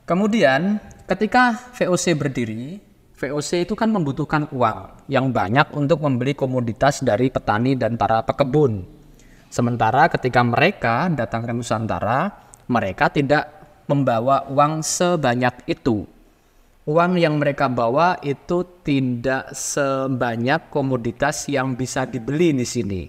Kemudian ketika VOC berdiri, VOC itu kan membutuhkan uang yang banyak untuk membeli komoditas dari petani dan para pekebun. Sementara ketika mereka datang ke Nusantara, mereka tidak membawa uang sebanyak itu. Uang yang mereka bawa itu tidak sebanyak komoditas yang bisa dibeli di sini.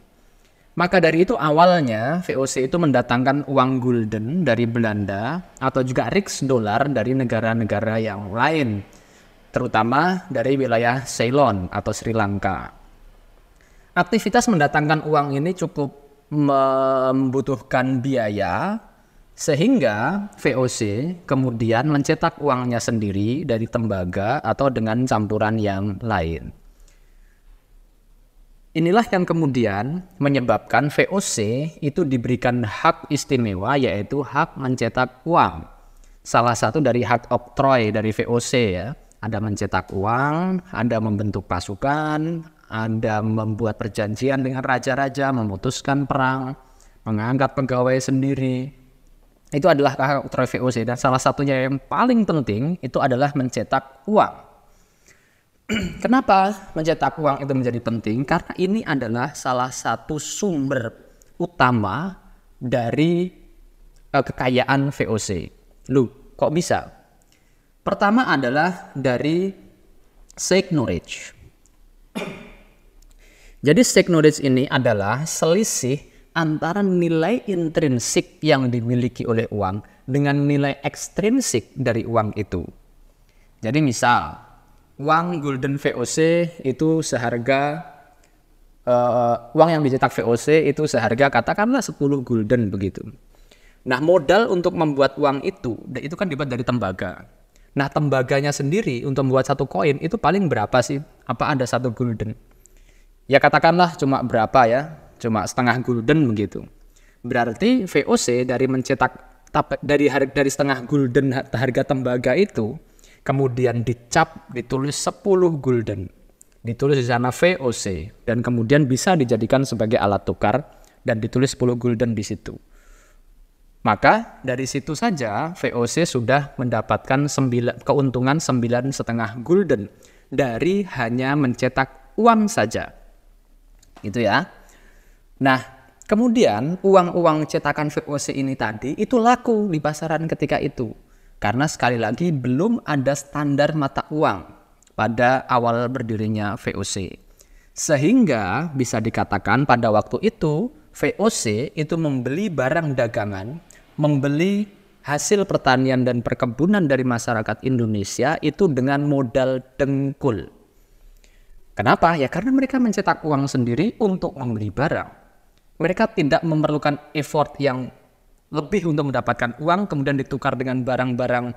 Maka dari itu awalnya VOC itu mendatangkan uang gulden dari Belanda atau juga riksdaler dari negara-negara yang lain, terutama dari wilayah Ceylon atau Sri Lanka. Aktivitas mendatangkan uang ini cukup membutuhkan biaya, sehingga VOC kemudian mencetak uangnya sendiri dari tembaga atau dengan campuran yang lain. Inilah yang kemudian menyebabkan VOC itu diberikan hak istimewa, yaitu hak mencetak uang. Salah satu dari hak oktroy dari VOC ya, ada mencetak uang, ada membentuk pasukan, ada membuat perjanjian dengan raja-raja, memutuskan perang, mengangkat pegawai sendiri. Itu adalah hak oktroy VOC, dan salah satunya yang paling penting itu adalah mencetak uang. Kenapa mencetak uang itu menjadi penting? Karena ini adalah salah satu sumber utama dari kekayaan VOC. Loh, kok bisa? Pertama adalah dari seigniorage. Jadi seigniorage ini adalah selisih antara nilai intrinsik yang dimiliki oleh uang dengan nilai ekstrinsik dari uang itu. Jadi misal uang gulden VOC itu seharga uang yang dicetak VOC itu seharga katakanlah 10 gulden begitu. Nah, modal untuk membuat uang itu kan dibuat dari tembaga. Nah, tembaganya sendiri untuk membuat satu koin itu paling berapa sih? Apa ada 1 gulden? Ya katakanlah cuma berapa ya? Cuma setengah gulden begitu. Berarti VOC dari mencetak dari setengah gulden harga tembaga itu kemudian dicap, ditulis 10 gulden. Ditulis di sana VOC dan kemudian bisa dijadikan sebagai alat tukar dan ditulis 10 gulden di situ. Maka dari situ saja VOC sudah mendapatkan keuntungan 9,5 gulden dari hanya mencetak uang saja. Gitu ya. Nah, kemudian uang-uang cetakan VOC ini tadi itu laku di pasaran ketika itu. Karena sekali lagi belum ada standar mata uang pada awal berdirinya VOC. Sehingga bisa dikatakan pada waktu itu VOC itu membeli barang dagangan, membeli hasil pertanian dan perkebunan dari masyarakat Indonesia itu dengan modal dengkul. Kenapa? Ya karena mereka mencetak uang sendiri untuk membeli barang. Mereka tidak memerlukan effort yang lebih untuk mendapatkan uang, kemudian ditukar dengan barang-barang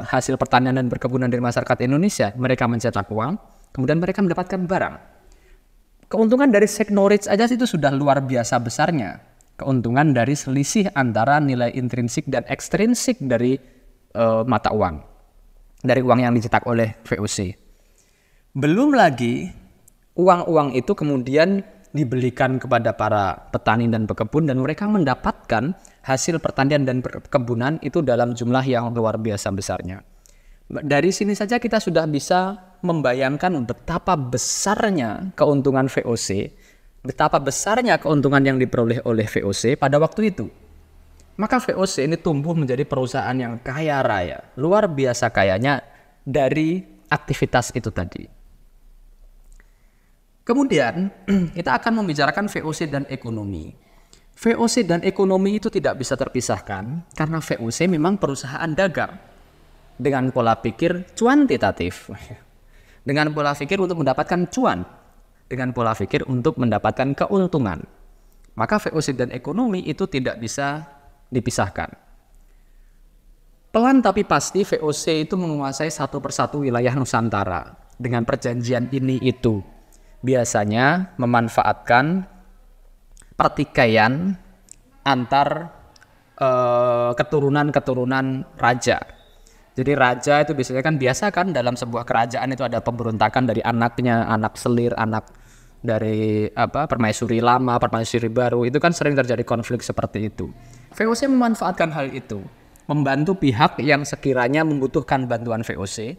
hasil pertanian dan perkebunan dari masyarakat Indonesia. Mereka mencetak uang, kemudian mereka mendapatkan barang. Keuntungan dari seigniorage aja itu sudah luar biasa besarnya. Keuntungan dari selisih antara nilai intrinsik dan ekstrinsik dari mata uang. Dari uang yang dicetak oleh VOC. Belum lagi uang-uang itu kemudian dibelikan kepada para petani dan pekebun dan mereka mendapatkan hasil pertanian dan perkebunan itu dalam jumlah yang luar biasa besarnya. Dari sini saja kita sudah bisa membayangkan betapa besarnya keuntungan VOC, betapa besarnya keuntungan yang diperoleh oleh VOC pada waktu itu. Maka VOC ini tumbuh menjadi perusahaan yang kaya raya, luar biasa kayanya dari aktivitas itu tadi. Kemudian kita akan membicarakan VOC dan ekonomi. VOC dan ekonomi itu tidak bisa terpisahkan karena VOC memang perusahaan dagang dengan pola pikir cuantitatif. Dengan pola pikir untuk mendapatkan cuan, dengan pola pikir untuk mendapatkan keuntungan. Maka VOC dan ekonomi itu tidak bisa dipisahkan. Pelan tapi pasti VOC itu menguasai satu persatu wilayah Nusantara dengan perjanjian ini itu. Biasanya memanfaatkan pertikaian antar keturunan-keturunan raja. Jadi raja itu biasa kan dalam sebuah kerajaan itu ada pemberontakan dari anaknya, anak selir, anak dari permaisuri lama, permaisuri baru. Itu kan sering terjadi konflik seperti itu. VOC memanfaatkan hal itu. membantu pihak yang sekiranya membutuhkan bantuan VOC.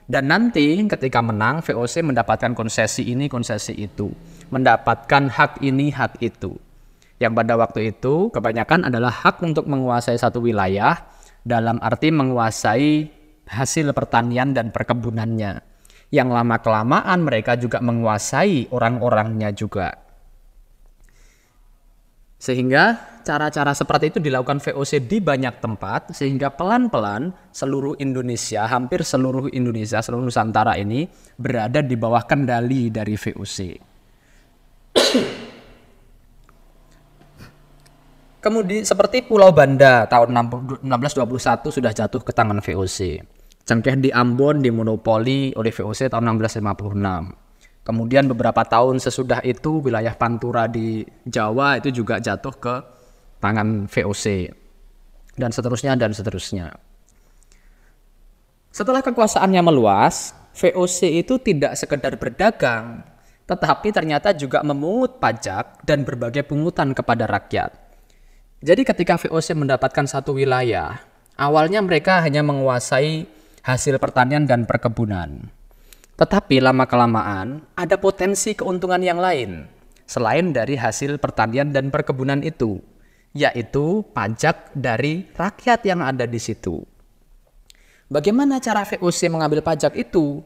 Dan nanti ketika menang, VOC mendapatkan konsesi ini, konsesi itu. Mendapatkan hak ini, hak itu. Yang pada waktu itu kebanyakan adalah hak untuk menguasai satu wilayah dalam arti menguasai hasil pertanian dan perkebunannya. Yang lama-kelamaan mereka juga menguasai orang-orangnya juga. Sehingga cara-cara seperti itu dilakukan VOC di banyak tempat, sehingga pelan-pelan seluruh Indonesia, hampir seluruh Indonesia, seluruh Nusantara ini berada di bawah kendali dari VOC. Kemudian seperti Pulau Banda tahun 1621 sudah jatuh ke tangan VOC. Cengkeh di Ambon dimonopoli oleh VOC tahun 1656. Kemudian beberapa tahun sesudah itu wilayah Pantura di Jawa itu juga jatuh ke tangan VOC. Dan seterusnya dan seterusnya. Setelah kekuasaannya meluas, VOC itu tidak sekedar berdagang, tetapi ternyata juga memungut pajak dan berbagai pungutan kepada rakyat. Jadi ketika VOC mendapatkan satu wilayah, awalnya mereka hanya menguasai hasil pertanian dan perkebunan. Tetapi lama-kelamaan ada potensi keuntungan yang lain selain dari hasil pertanian dan perkebunan itu, yaitu pajak dari rakyat yang ada di situ. Bagaimana cara VOC mengambil pajak itu?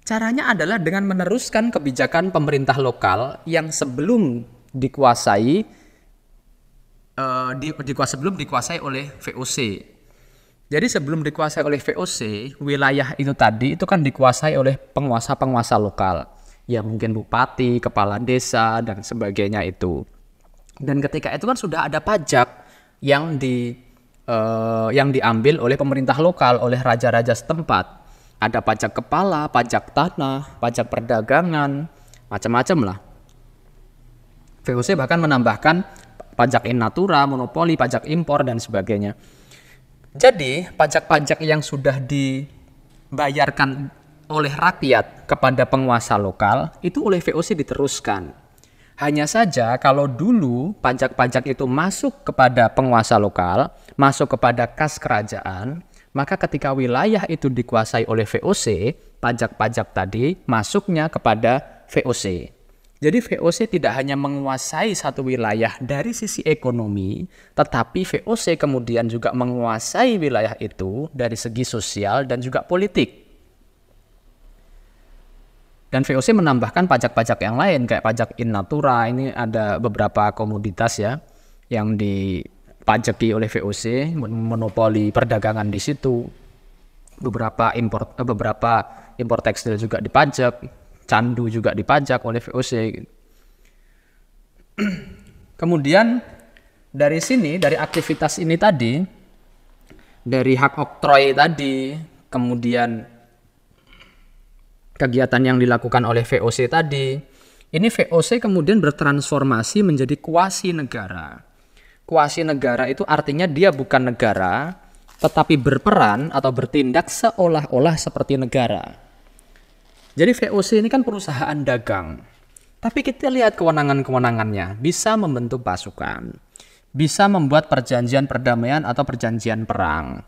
Caranya adalah dengan meneruskan kebijakan pemerintah lokal yang sebelum dikuasai oleh VOC. Jadi sebelum dikuasai oleh VOC, wilayah itu tadi itu kan dikuasai oleh penguasa-penguasa lokal. Ya mungkin bupati, kepala desa, dan sebagainya itu. Dan ketika itu kan sudah ada pajak yang diambil oleh pemerintah lokal, oleh raja-raja setempat. Ada pajak kepala, pajak tanah, pajak perdagangan, macam-macam lah. VOC bahkan menambahkan pajak in natura, monopoli, pajak impor, dan sebagainya. Jadi, pajak-pajak yang sudah dibayarkan oleh rakyat kepada penguasa lokal, itu oleh VOC diteruskan. Hanya saja kalau dulu pajak-pajak itu masuk kepada penguasa lokal, masuk kepada kas kerajaan, maka ketika wilayah itu dikuasai oleh VOC, pajak-pajak tadi masuknya kepada VOC. Jadi VOC tidak hanya menguasai satu wilayah dari sisi ekonomi, tetapi VOC kemudian juga menguasai wilayah itu dari segi sosial dan juga politik. Dan VOC menambahkan pajak-pajak yang lain, kayak pajak in natura, ini ada beberapa komoditas ya, yang dipajaki oleh VOC, monopoli perdagangan di situ. Beberapa impor tekstil juga dipajak. Candu juga dipajak oleh VOC. Kemudian dari sini, dari aktivitas ini tadi, dari hak oktroy tadi, kemudian kegiatan yang dilakukan oleh VOC tadi, ini VOC kemudian bertransformasi menjadi kuasi negara. Kuasi negara itu artinya dia bukan negara, tetapi berperan atau bertindak seolah-olah seperti negara. Jadi VOC ini kan perusahaan dagang. Tapi kita lihat kewenangan-kewenangannya. Bisa membentuk pasukan. Bisa membuat perjanjian perdamaian atau perjanjian perang.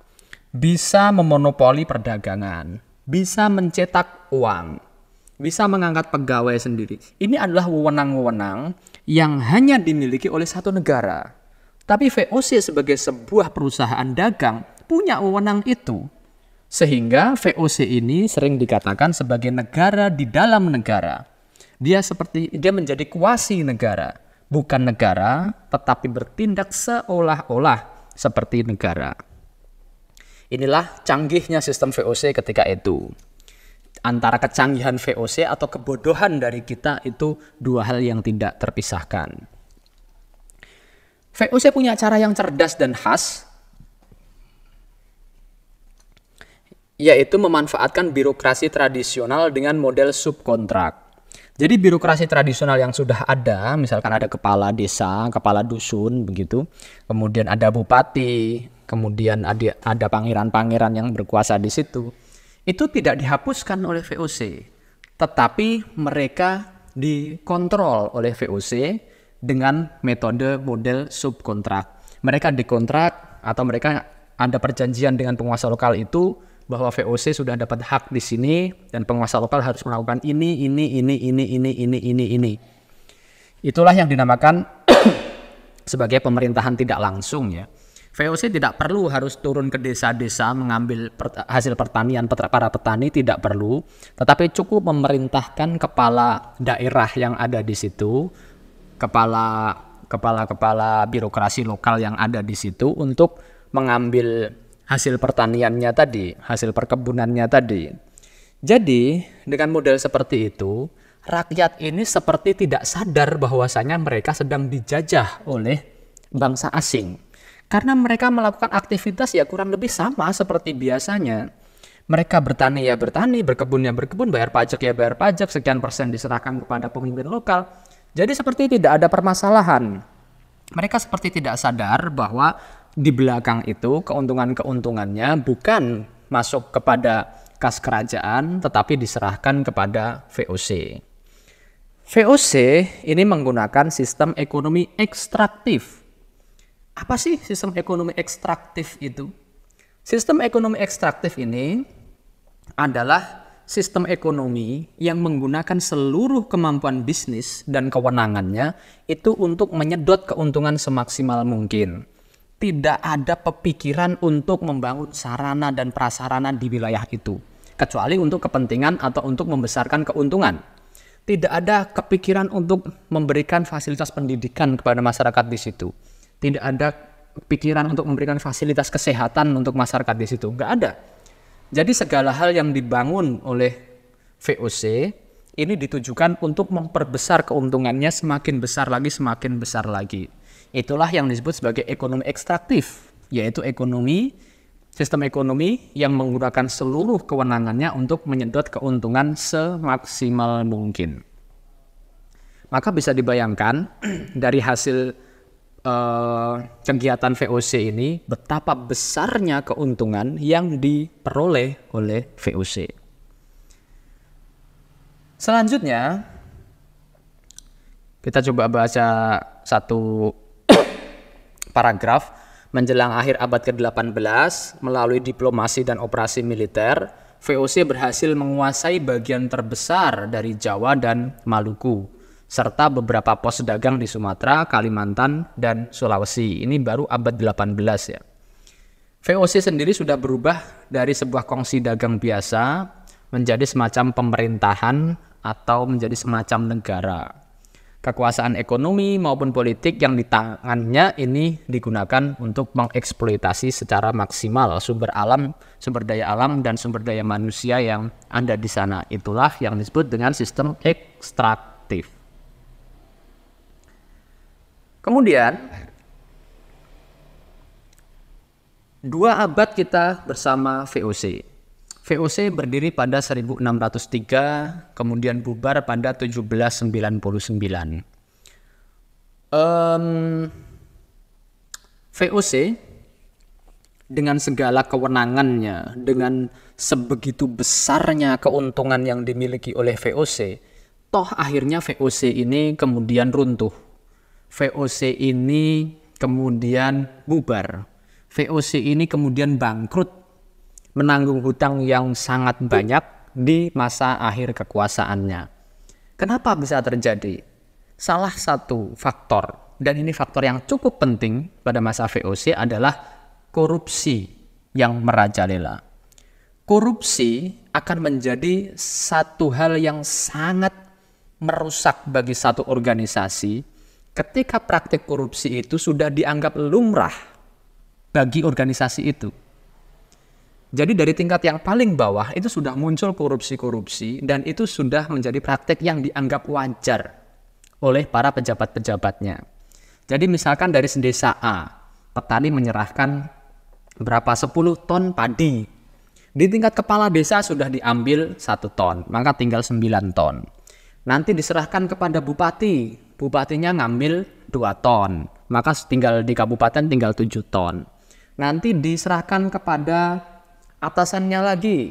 Bisa memonopoli perdagangan. Bisa mencetak uang. Bisa mengangkat pegawai sendiri. Ini adalah wewenang-wewenang yang hanya dimiliki oleh satu negara. Tapi VOC sebagai sebuah perusahaan dagang punya wewenang itu. Sehingga VOC ini sering dikatakan sebagai negara di dalam negara. Dia menjadi kuasi negara, bukan negara, tetapi bertindak seolah-olah seperti negara. Inilah canggihnya sistem VOC ketika itu. Antara kecanggihan VOC atau kebodohan dari kita itu dua hal yang tidak terpisahkan. VOC punya cara yang cerdas dan khas, yaitu memanfaatkan birokrasi tradisional dengan model subkontrak. Jadi birokrasi tradisional yang sudah ada, misalkan ada kepala desa, kepala dusun, begitu. Kemudian ada bupati, kemudian ada pangeran-pangeran yang berkuasa di situ. Itu tidak dihapuskan oleh VOC, tetapi mereka dikontrol oleh VOC dengan metode model subkontrak. Mereka dikontrak atau mereka ada perjanjian dengan penguasa lokal itu bahwa VOC sudah dapat hak di sini dan penguasa lokal harus melakukan ini. Itulah yang dinamakan sebagai pemerintahan tidak langsung ya. VOC tidak perlu harus turun ke desa-desa mengambil hasil pertanian para petani, tidak perlu, tetapi cukup memerintahkan kepala daerah yang ada di situ, kepala birokrasi lokal yang ada di situ untuk mengambil hasil pertaniannya tadi, hasil perkebunannya tadi. Jadi, dengan model seperti itu, rakyat ini seperti tidak sadar bahwasanya mereka sedang dijajah oleh bangsa asing. Karena mereka melakukan aktivitas ya kurang lebih sama seperti biasanya. Mereka bertani ya bertani, berkebun ya berkebun, bayar pajak ya bayar pajak, sekian persen diserahkan kepada pemimpin lokal. Jadi seperti tidak ada permasalahan. Mereka seperti tidak sadar bahwa di belakang itu keuntungan-keuntungannya bukan masuk kepada kas kerajaan, tetapi diserahkan kepada VOC. VOC ini menggunakan sistem ekonomi ekstraktif. Apa sih sistem ekonomi ekstraktif itu? Sistem ekonomi ekstraktif ini adalah sistem ekonomi yang menggunakan seluruh kemampuan bisnis dan kewenangannya itu untuk menyedot keuntungan semaksimal mungkin. Tidak ada pepikiran untuk membangun sarana dan prasarana di wilayah itu, kecuali untuk kepentingan atau untuk membesarkan keuntungan. Tidak ada kepikiran untuk memberikan fasilitas pendidikan kepada masyarakat di situ. Tidak ada pikiran untuk memberikan fasilitas kesehatan untuk masyarakat di situ. Nggak ada. Jadi segala hal yang dibangun oleh VOC ini ditujukan untuk memperbesar keuntungannya semakin besar lagi. Itulah yang disebut sebagai ekonomi ekstraktif, yaitu sistem ekonomi yang menggunakan seluruh kewenangannya untuk menyedot keuntungan semaksimal mungkin. Maka bisa dibayangkan dari hasil kegiatan VOC ini betapa besarnya keuntungan yang diperoleh oleh VOC. Selanjutnya kita coba baca satu paragraf. Menjelang akhir abad ke-18 melalui diplomasi dan operasi militer, VOC berhasil menguasai bagian terbesar dari Jawa dan Maluku, serta beberapa pos dagang di Sumatera, Kalimantan, dan Sulawesi. Ini baru abad 18 ya. VOC sendiri sudah berubah dari sebuah kongsi dagang biasa menjadi semacam pemerintahan atau menjadi semacam negara. Kekuasaan ekonomi maupun politik yang di tangannya ini digunakan untuk mengeksploitasi secara maksimal sumber daya alam, dan sumber daya manusia yang ada di sana. Itulah yang disebut dengan sistem ekstraktif. Kemudian 2 abad kita bersama VOC. VOC berdiri pada 1603, kemudian bubar pada 1799. VOC dengan segala kewenangannya, dengan sebegitu besarnya keuntungan yang dimiliki oleh VOC, toh akhirnya VOC ini kemudian runtuh. VOC ini kemudian bubar. VOC ini kemudian bangkrut, menanggung hutang yang sangat banyak di masa akhir kekuasaannya. Kenapa bisa terjadi? Salah satu faktor, dan ini faktor yang cukup penting pada masa VOC, adalah korupsi yang merajalela. Korupsi akan menjadi satu hal yang sangat merusak bagi satu organisasi ketika praktik korupsi itu sudah dianggap lumrah bagi organisasi itu. Jadi dari tingkat yang paling bawah itu sudah muncul korupsi-korupsi, dan itu sudah menjadi praktik yang dianggap wajar oleh para pejabat-pejabatnya. Jadi misalkan dari desa A, petani menyerahkan berapa 10 ton padi. Di tingkat kepala desa sudah diambil 1 ton, maka tinggal 9 ton. Nanti diserahkan kepada bupati, bupatinya ngambil 2 ton, maka tinggal di kabupaten tinggal 7 ton. Nanti diserahkan kepada atasannya lagi,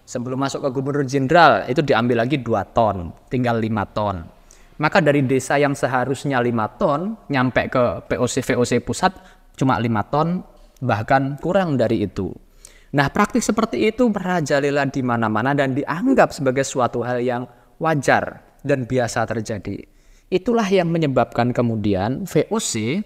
sebelum masuk ke gubernur jenderal itu diambil lagi 2 ton, tinggal 5 ton. Maka dari desa yang seharusnya 5 ton nyampe ke VOC pusat cuma 5 ton, bahkan kurang dari itu. Nah, praktik seperti itu merajalela di mana-mana dan dianggap sebagai suatu hal yang wajar dan biasa terjadi. Itulah yang menyebabkan kemudian VOC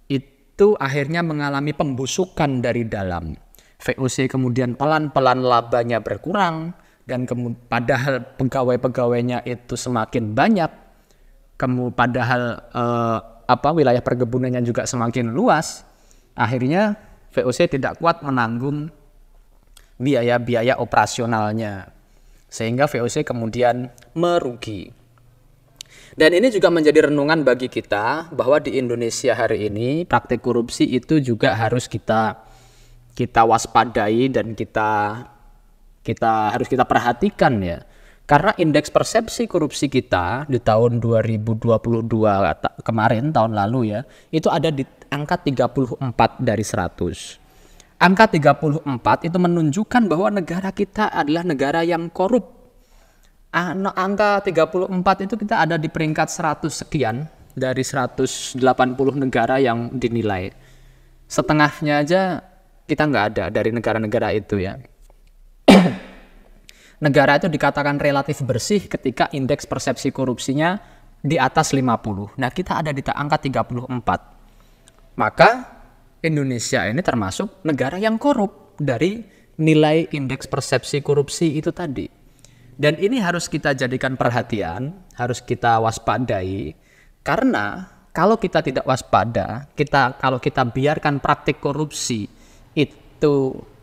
itu akhirnya mengalami pembusukan dari dalam. VOC kemudian pelan-pelan labanya berkurang, dan padahal pegawai-pegawainya itu semakin banyak, padahal wilayah perkebunannya juga semakin luas, akhirnya VOC tidak kuat menanggung biaya-biaya operasionalnya, sehingga VOC kemudian merugi. Dan ini juga menjadi renungan bagi kita bahwa di Indonesia hari ini praktik korupsi itu juga harus kita waspadai dan kita harus kita perhatikan ya. Karena indeks persepsi korupsi kita di tahun 2022 kemarin, tahun lalu ya, itu ada di angka 34 dari 100. Angka 34 itu menunjukkan bahwa negara kita adalah negara yang korup. Angka 34 itu kita ada di peringkat 100 sekian dari 180 negara yang dinilai. Setengahnya aja kita nggak ada dari negara-negara itu ya. Negara itu dikatakan relatif bersih ketika indeks persepsi korupsinya di atas 50. Nah, kita ada di angka 34. Maka Indonesia ini termasuk negara yang korup dari nilai indeks persepsi korupsi itu tadi. Dan ini harus kita jadikan perhatian, harus kita waspadai, karena kalau kita tidak waspada, kalau kita biarkan praktik korupsi itu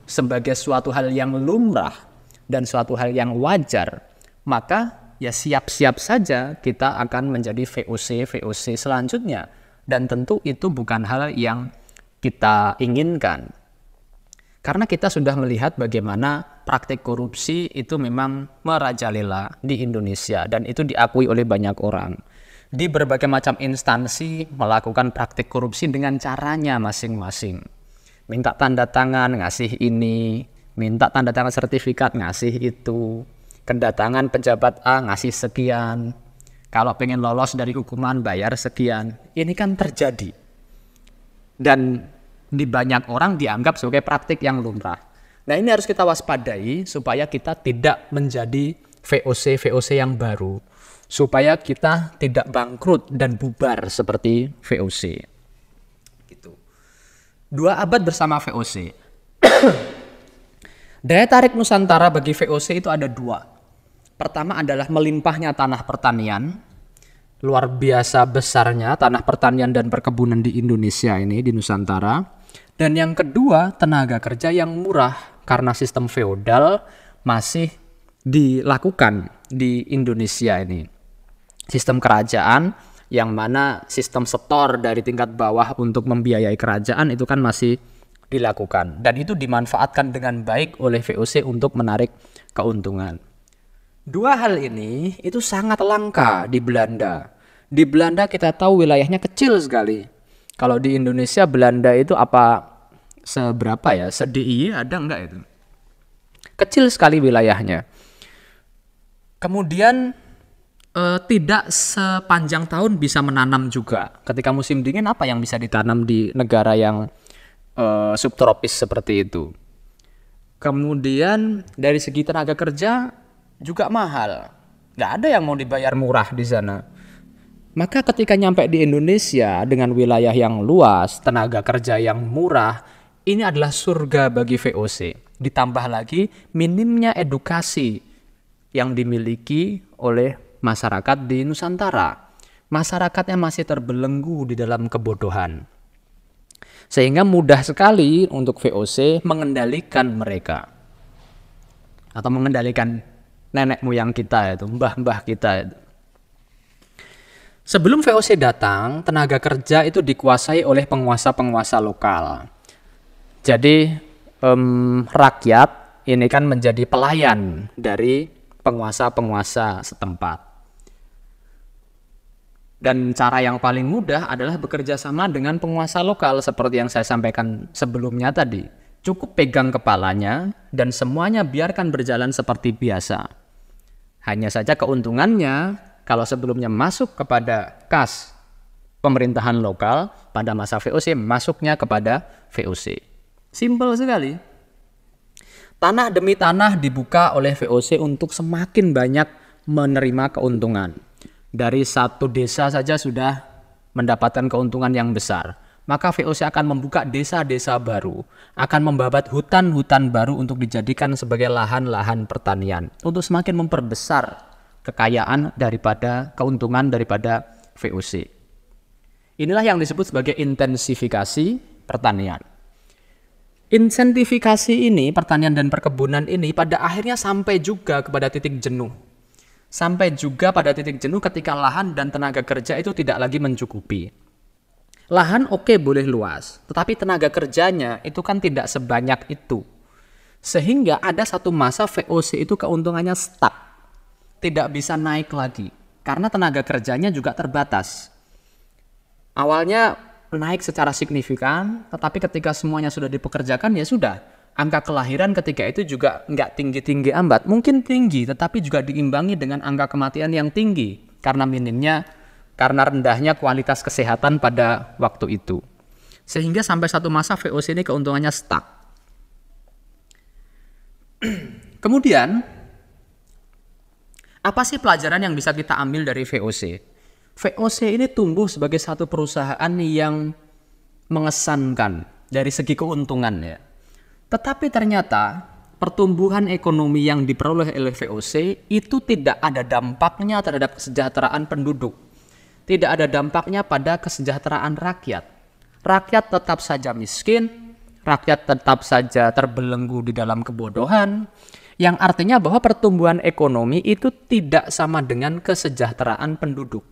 sebagai suatu hal yang lumrah dan suatu hal yang wajar, maka ya siap-siap saja kita akan menjadi VOC selanjutnya. Dan tentu itu bukan hal yang kita inginkan. Karena kita sudah melihat bagaimana praktik korupsi itu memang merajalela di Indonesia dan itu diakui oleh banyak orang. Di berbagai macam instansi melakukan praktik korupsi dengan caranya masing-masing. Minta tanda tangan, ngasih ini, minta tanda tangan sertifikat, ngasih itu. Kedatangan pejabat A, ngasih sekian. Kalau pengen lolos dari hukuman, bayar sekian. Ini kan terjadi. Dan di banyak orang dianggap sebagai praktik yang lumrah. Nah, ini harus kita waspadai supaya kita tidak menjadi VOC yang baru. Supaya kita tidak bangkrut dan bubar seperti VOC. Gitu. 2 abad bersama VOC. Daya tarik Nusantara bagi VOC itu ada 2. Pertama adalah melimpahnya tanah pertanian. Luar biasa besarnya tanah pertanian dan perkebunan di Indonesia ini, di Nusantara. Dan yang kedua, tenaga kerja yang murah karena sistem feodal masih dilakukan di Indonesia ini. Sistem kerajaan yang mana sistem setor dari tingkat bawah untuk membiayai kerajaan itu kan masih dilakukan. Dan itu dimanfaatkan dengan baik oleh VOC untuk menarik keuntungan. 2 hal ini itu sangat langka di Belanda. Di Belanda kita tahu wilayahnya kecil sekali. Kalau di Indonesia, Belanda itu seberapa ya? Se-DIY ada enggak itu? Kecil sekali wilayahnya. Kemudian tidak sepanjang tahun bisa menanam juga. Ketika musim dingin apa yang bisa ditanam di negara yang subtropis seperti itu? Kemudian dari segi tenaga kerja juga mahal. Nggak ada yang mau dibayar murah di sana. Maka ketika nyampe di Indonesia dengan wilayah yang luas, tenaga kerja yang murah, ini adalah surga bagi VOC. Ditambah lagi minimnya edukasi yang dimiliki oleh masyarakat di Nusantara. Masyarakatnya masih terbelenggu di dalam kebodohan. Sehingga mudah sekali untuk VOC mengendalikan mereka. Atau mengendalikan nenek moyang kita itu, mbah-mbah kita itu. Sebelum VOC datang, tenaga kerja itu dikuasai oleh penguasa-penguasa lokal. Jadi rakyat ini kan menjadi pelayan dari penguasa-penguasa setempat. Dan cara yang paling mudah adalah bekerja sama dengan penguasa lokal seperti yang saya sampaikan sebelumnya tadi. Cukup pegang kepalanya dan semuanya biarkan berjalan seperti biasa. Hanya saja keuntungannya kalau sebelumnya masuk kepada kas pemerintahan lokal, pada masa VOC masuknya kepada VOC. Simpel sekali. Tanah demi tanah dibuka oleh VOC untuk semakin banyak menerima keuntungan. Dari satu desa saja sudah mendapatkan keuntungan yang besar. Maka VOC akan membuka desa-desa baru, akan membabat hutan-hutan baru untuk dijadikan sebagai lahan-lahan pertanian, untuk semakin memperbesar kekayaan daripada keuntungan daripada VOC. Inilah yang disebut sebagai intensifikasi pertanian. Insentifikasi ini, pertanian dan perkebunan ini pada akhirnya sampai juga kepada titik jenuh. Sampai juga pada titik jenuh ketika lahan dan tenaga kerja itu tidak lagi mencukupi. Lahan oke, boleh luas, tetapi tenaga kerjanya itu kan tidak sebanyak itu. Sehingga ada satu masa VOC itu keuntungannya stuck. Tidak bisa naik lagi, karena tenaga kerjanya juga terbatas. Awalnya naik secara signifikan, tetapi ketika semuanya sudah dipekerjakan ya sudah. Angka kelahiran ketika itu juga nggak tinggi-tinggi amat. Mungkin tinggi, tetapi juga diimbangi dengan angka kematian yang tinggi. Karena rendahnya kualitas kesehatan pada waktu itu. Sehingga sampai satu masa VOC ini keuntungannya stuck. Kemudian, apa sih pelajaran yang bisa kita ambil dari VOC? VOC ini tumbuh sebagai satu perusahaan yang mengesankan dari segi keuntungan ya. Tetapi ternyata pertumbuhan ekonomi yang diperoleh oleh VOC itu tidak ada dampaknya terhadap kesejahteraan penduduk. Tidak ada dampaknya pada kesejahteraan rakyat. Rakyat tetap saja miskin, rakyat tetap saja terbelenggu di dalam kebodohan, yang artinya bahwa pertumbuhan ekonomi itu tidak sama dengan kesejahteraan penduduk.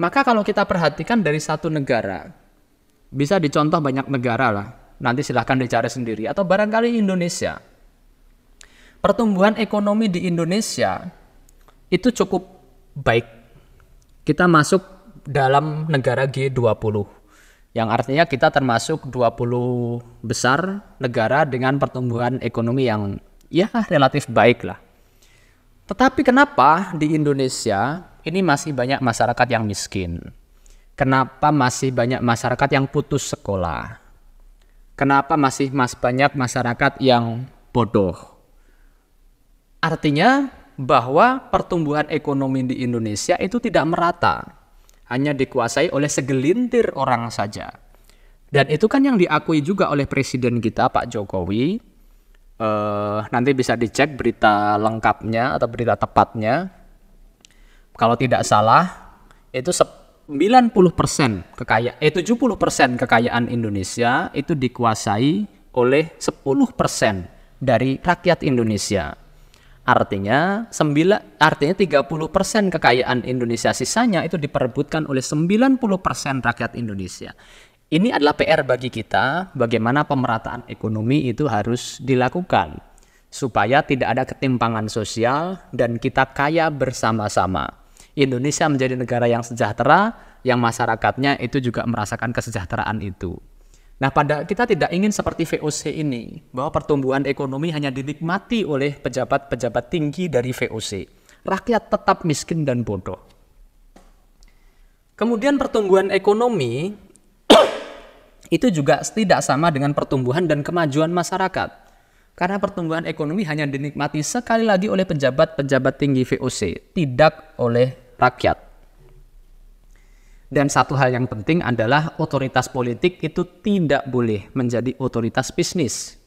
Maka kalau kita perhatikan dari satu negara, bisa dicontoh banyak negara lah, nanti silahkan dicari sendiri, atau barangkali Indonesia. Pertumbuhan ekonomi di Indonesia itu cukup baik. Kita masuk dalam negara G20, yang artinya kita termasuk 20 besar negara dengan pertumbuhan ekonomi yang ya relatif baik lah. Tetapi kenapa di Indonesia ini masih banyak masyarakat yang miskin? Kenapa masih banyak masyarakat yang putus sekolah? Kenapa masih banyak masyarakat yang bodoh? Artinya bahwa pertumbuhan ekonomi di Indonesia itu tidak merata. Hanya dikuasai oleh segelintir orang saja. Dan itu kan yang diakui juga oleh Presiden kita, Pak Jokowi. Nanti bisa dicek berita lengkapnya atau berita tepatnya. Kalau tidak salah, itu 70% kekayaan Indonesia itu dikuasai oleh 10% dari rakyat Indonesia. Artinya 30% kekayaan Indonesia sisanya itu diperebutkan oleh 90% rakyat Indonesia. Ini adalah PR bagi kita, bagaimana pemerataan ekonomi itu harus dilakukan supaya tidak ada ketimpangan sosial dan kita kaya bersama-sama. Indonesia menjadi negara yang sejahtera, yang masyarakatnya itu juga merasakan kesejahteraan itu. Nah, kita tidak ingin seperti VOC ini, bahwa pertumbuhan ekonomi hanya dinikmati oleh pejabat-pejabat tinggi dari VOC. Rakyat tetap miskin dan bodoh. Kemudian pertumbuhan ekonomi itu juga tidak sama dengan pertumbuhan dan kemajuan masyarakat. Karena pertumbuhan ekonomi hanya dinikmati sekali lagi oleh pejabat-pejabat tinggi VOC, tidak oleh rakyat. Dan satu hal yang penting adalah otoritas politik itu tidak boleh menjadi otoritas bisnis.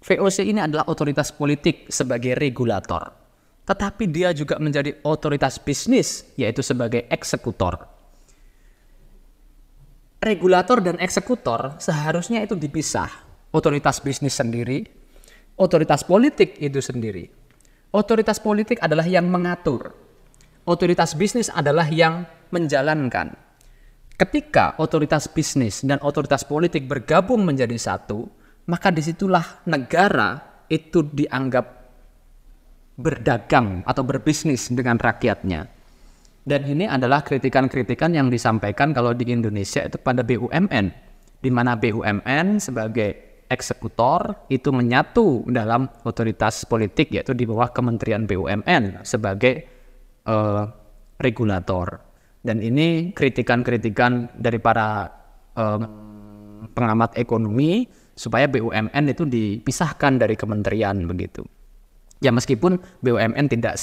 VOC ini adalah otoritas politik sebagai regulator. Tetapi dia juga menjadi otoritas bisnis, yaitu sebagai eksekutor. Regulator dan eksekutor seharusnya itu dipisah. Otoritas bisnis sendiri, otoritas politik itu sendiri. Otoritas politik adalah yang mengatur. Otoritas bisnis adalah yang menjalankan. Ketika otoritas bisnis dan otoritas politik bergabung menjadi satu, maka disitulah negara itu dianggap berdagang atau berbisnis dengan rakyatnya. Dan ini adalah kritikan-kritikan yang disampaikan kalau di Indonesia itu pada BUMN, di mana BUMN sebagai eksekutor itu menyatu dalam otoritas politik, yaitu di bawah Kementerian BUMN sebagai regulator. Dan ini kritikan-kritikan dari para pengamat ekonomi supaya BUMN itu dipisahkan dari kementerian begitu. Ya meskipun BUMN tidak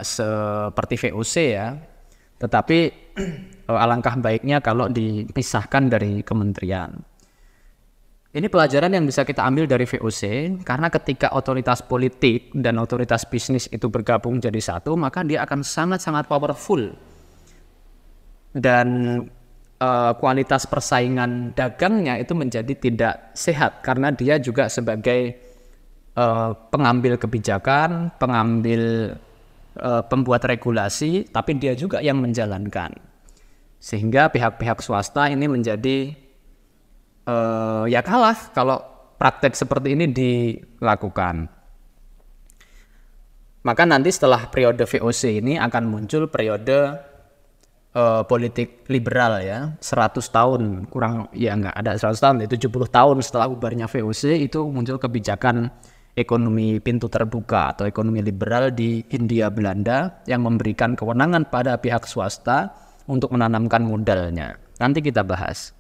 seperti VOC ya, tetapi alangkah baiknya kalau dipisahkan dari kementerian. Ini pelajaran yang bisa kita ambil dari VOC, karena ketika otoritas politik dan otoritas bisnis itu bergabung jadi satu, maka dia akan sangat-sangat powerful. Dan kualitas persaingan dagangnya itu menjadi tidak sehat, karena dia juga sebagai pengambil kebijakan, pembuat regulasi, tapi dia juga yang menjalankan. Sehingga pihak-pihak swasta ini menjadi ya kalah kalau praktek seperti ini dilakukan. Maka nanti setelah periode VOC ini akan muncul periode politik liberal ya, 100 tahun kurang, ya enggak ada 100 tahun, 70 tahun setelah bubarnya VOC itu muncul kebijakan ekonomi pintu terbuka atau ekonomi liberal di Hindia Belanda yang memberikan kewenangan pada pihak swasta untuk menanamkan modalnya. Nanti kita bahas.